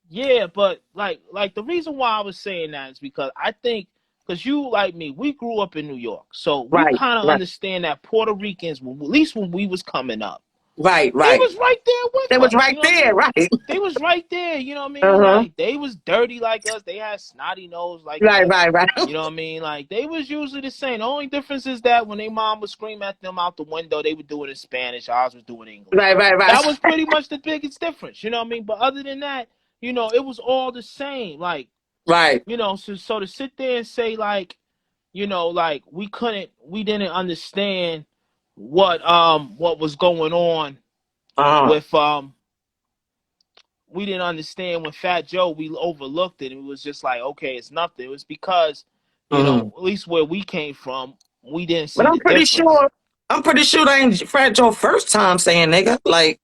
Yeah, but like the reason why I was saying that is because I think because you like me, we grew up in New York, so we Right, kind of right, understand that Puerto Ricans, at least when we was coming up, right, they right. was right there with That was us. You right know what I there, mean? right. They was right there. You know what I mean? Uh-huh. Like they was dirty like us. They had snotty nose like Right, us. right, right. You know what I mean? Like they was usually the same. The only difference is that when their mom would scream at them out the window, they would do it in Spanish. Ours was doing English. Right, right, That right. was pretty much the biggest difference. You know what I mean? But other than that, you know, it was all the same. Like, Right. you know, so to sit there and say like, you know, like we didn't understand what was going on Uh-huh. with we didn't understand when Fat Joe, we overlooked it. It was just like, okay, it's nothing. It was because, you Mm-hmm. know, at least where we came from, we didn't But see the difference. I'm pretty sure that ain't Fat Joe first time saying nigga. Like,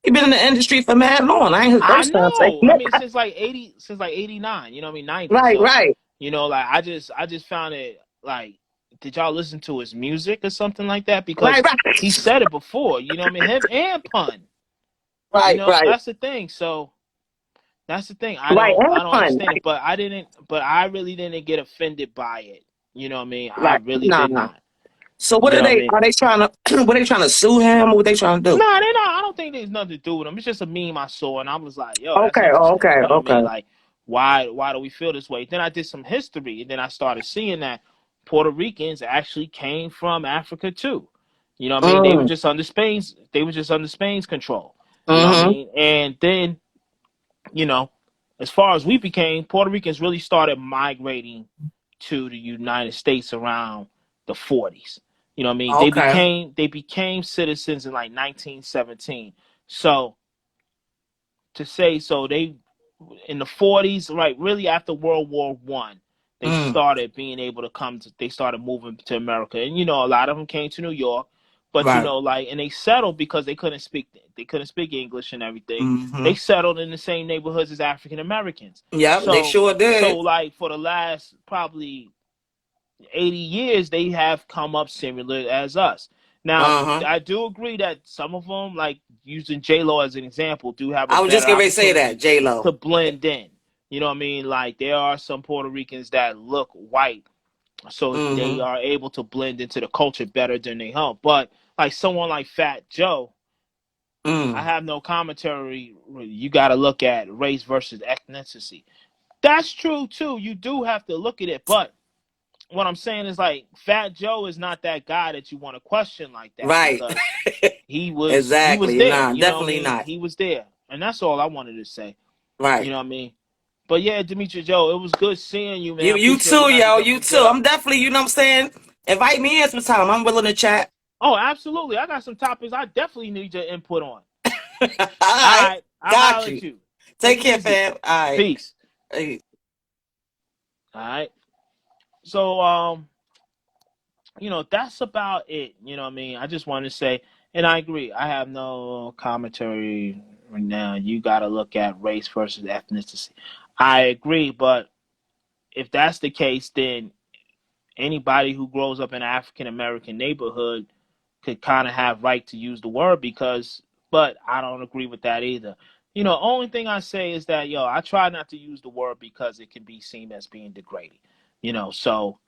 he been in the industry for mad long. I ain't his I first time saying know. I mean, nigga. since like 89, you know what I mean, 90. Right, So, right. you know, like I just found it like, did y'all listen to his music or something like that? Right, Because right. he said it before, you know what I mean? Him and Pun. You Right, know, right. that's the thing. So that's the thing. Right, and I don't fun. understand it, but I really didn't get offended by it. You know what I mean? I Right. really Nah, did nah. not. So what You are know what I they mean? are they trying to what they trying to sue him? What they trying to do? Nah, they not. I don't think there's nothing to do with them. It's just a meme I saw, and I was like, "Yo, that's Okay, interesting." okay, You know what I okay. mean? Like, why do we feel this way? Then I did some history, and then I started seeing that Puerto Ricans actually came from Africa too. You know what I mean? They were Mm, just under Spain's. They were just under Spain's control. You know what I mm-hmm. mean? And then, you know, as far as we became, Puerto Ricans really started migrating to the United States around the 40s. You know what I mean? Okay. They became citizens in like 1917. So to say so they in the 40s, right, really after World War I, they Mm, started being able to they started moving to America. And you know, a lot of them came to New York, but you right. know, like, and they settled because they couldn't speak English and everything. Mm-hmm. They settled in the same neighborhoods as African Americans. Yep, they sure So did. like for the last probably 80 years, they have come up similar as us. Now, Uh-huh. I do agree that some of them, like using J Lo as an example, do have a I was just better getting ready to say that, opportunity J Lo. to blend in. You know what I mean? Like there are some Puerto Ricans that look white, so they Mm-hmm. are able to blend into the culture better than they help. But like someone like Fat Joe, I Mm. have no commentary. You got to look at race versus ethnicity. That's true too. You do have to look at it, but what I'm saying is like Fat Joe is not that guy that you want to question like that Right. because he was Exactly. there. Nah, You know what I definitely mean? not. He was there, and that's all I wanted to say. You Right. know what I mean? But yeah, Demetri Joe, it was good seeing you, man. I You appreciate it. We too, got to yo. You definitely too. get up. I'm definitely, you know what I'm saying? Invite me in sometime. I'm willing to chat. Oh, absolutely. I got some topics I definitely need your input on. All All right. right, I'll Got holler at you. you. Take Take it care, easy. fam. All right. Peace. Hey. All right. So you know, that's about it. You know what I mean? I just want to say, and I agree. I have no commentary right now. You got to look at race versus ethnicity. I agree, but if that's the case, then anybody who grows up in an African American neighborhood could kind of have right to use the word because, but I don't agree with that either. You know, only thing I say is that, yo, I try not to use the word because it can be seen as being degrading. You know, so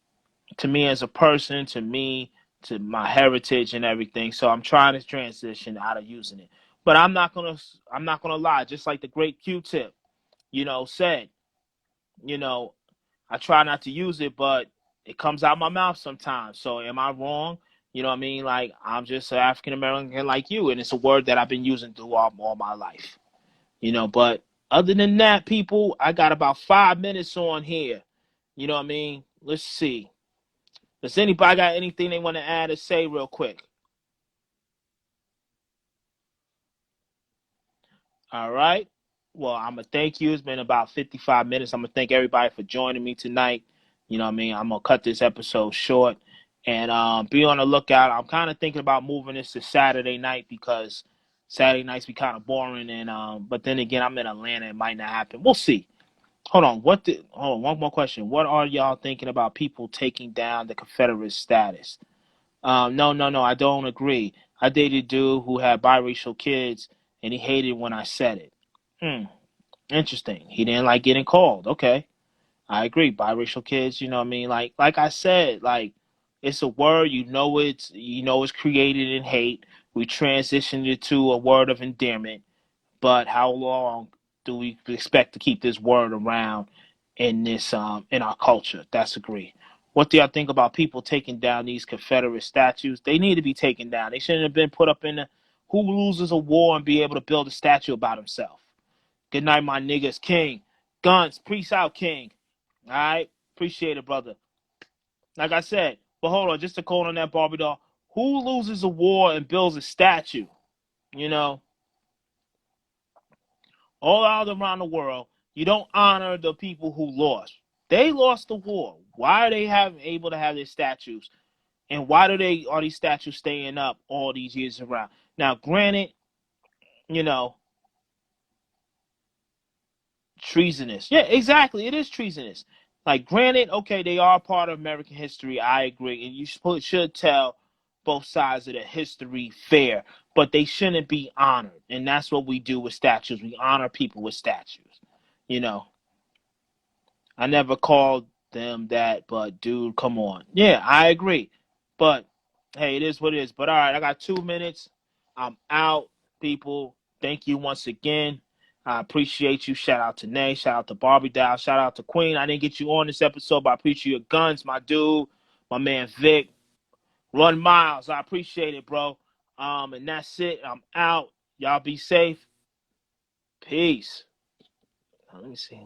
to me as a person, to me, to my heritage and everything. So I'm trying to transition out of using it. But I'm not gonna lie, just like the great Q tip, you know, said, you know, I try not to use it, but it comes out my mouth sometimes. So am I wrong? You know what I mean? Like I'm just an African American like you, and it's a word that I've been using through all my life. You know, but other than that, people, I got about 5 minutes on here. You know what I mean? Let's see. Does anybody got anything they want to add or say real quick? All right. Well, I'm gonna thank you. It's been about 55 minutes. I'm gonna thank everybody for joining me tonight. You know what I mean? I'm gonna cut this episode short and be on the lookout. I'm kind of thinking about moving this to Saturday night because Saturday nights be kind of boring. And but then again, I'm in Atlanta. It might not happen. We'll see. Hold on. Hold on. One more question. What are y'all thinking about people taking down the Confederate status? No. I don't agree. I dated a dude who had biracial kids, and he hated when I said it. Interesting. He didn't like getting called. Okay, I agree. Biracial kids, you know what I mean? Like I said, like it's a word. It's created in hate. We transitioned it to a word of endearment. But how long do we expect to keep this word around in our culture? That's agree. What do y'all think about people taking down these Confederate statues? They need to be taken down. They shouldn't have been put up in the. Who loses a war and be able to build a statue about himself? Good night, my niggas. King. Guns. Peace out, King. All right? Appreciate it, brother. Like I said, but hold on, just to call on that Barbie doll. Who loses a war and builds a statue? You know? All out around the world, you don't honor the people who lost. They lost the war. Why are they able to have their statues? And why are these statues staying up all these years around? Now, granted, you know, treasonous. Yeah, exactly. It is treasonous. Like, granted, okay, they are part of American history. I agree. And you should tell both sides of the history fair. But they shouldn't be honored. And that's what we do with statues. We honor people with statues. You know, I never called them that, but dude, come on. Yeah, I agree. But hey, it is what it is. But all right, I got 2 minutes. I'm out, people. Thank you once again. I appreciate you. Shout out to Nay. Shout out to Barbie Doll. Shout out to Queen. I didn't get you on this episode, but I appreciate your guns, my dude, my man Vic. Run miles. I appreciate it, bro. And that's it. I'm out. Y'all be safe. Peace. Let me see.